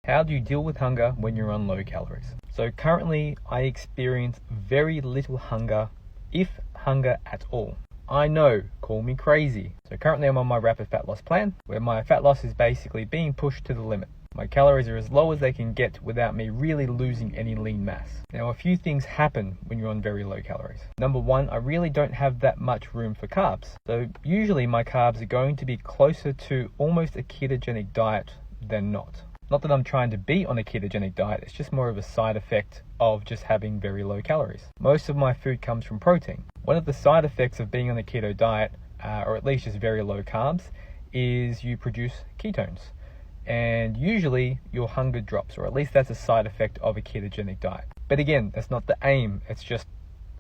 How do you deal with hunger when you're on low calories? So currently I experience very little hunger, if hunger at all. I know, call me crazy. So currently I'm on my rapid fat loss plan, where my fat loss is basically being pushed to the limit. My calories are as low as they can get without me really losing any lean mass. Now, a few things happen when you're on very low calories. Number one, I really don't have that much room for carbs. So usually my carbs are going to be closer to almost a ketogenic diet than not. Not that I'm trying to be on a ketogenic diet, it's just more of a side effect of just having very low calories. Most of my food comes from protein. One of the side effects of being on a keto diet, or at least just very low carbs, is you produce ketones. And usually your hunger drops, or at least that's a side effect of a ketogenic diet. But again, that's not the aim. It's just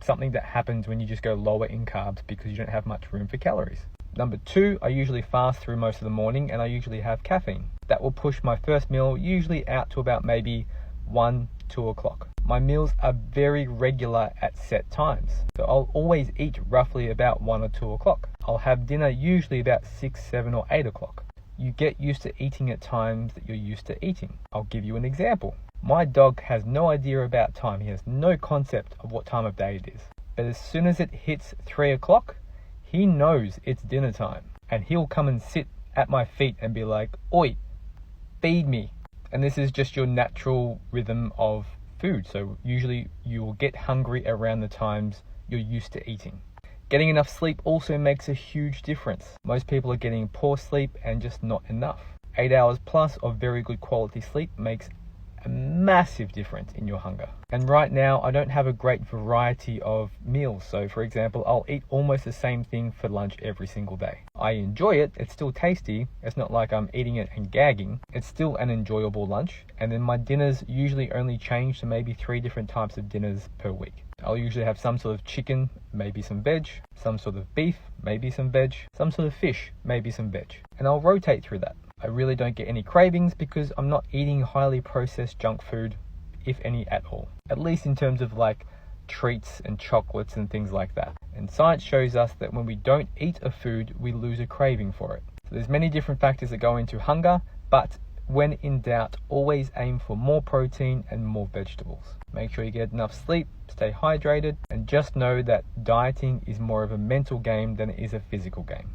something that happens when you just go lower in carbs because you don't have much room for calories. Number two, I usually fast through most of the morning and I usually have caffeine. That will push my first meal usually out to about maybe 1, 2 o'clock. My meals are very regular at set times. So I'll always eat roughly about 1 or 2 o'clock. I'll have dinner usually about 6, 7 or 8 o'clock. You get used to eating at times that you're used to eating. I'll give you an example. My dog has no idea about time. He has no concept of what time of day it is. But as soon as it hits 3 o'clock, he knows it's dinner time. And he'll come and sit at my feet and be like, "Oi, feed me." And this is just your natural rhythm of food. So usually you will get hungry around the times you're used to eating. Getting enough sleep also makes a huge difference. Most people are getting poor sleep and just not enough. 8 hours plus of very good quality sleep makes a massive difference in your hunger. And right now, I don't have a great variety of meals. So for example, I'll eat almost the same thing for lunch every single day. I enjoy it. It's still tasty. It's not like I'm eating it and gagging. It's still an enjoyable lunch. And then my dinners usually only change to maybe 3 different types of dinners per week. I'll usually have some sort of chicken, maybe some veg, some sort of beef, maybe some veg, some sort of fish, maybe some veg. And I'll rotate through that. I really don't get any cravings because I'm not eating highly processed junk food, if any at all. At least in terms of like treats and chocolates and things like that. And science shows us that when we don't eat a food, we lose a craving for it. So there's many different factors that go into hunger, but when in doubt, always aim for more protein and more vegetables. Make sure you get enough sleep, stay hydrated, and just know that dieting is more of a mental game than it is a physical game.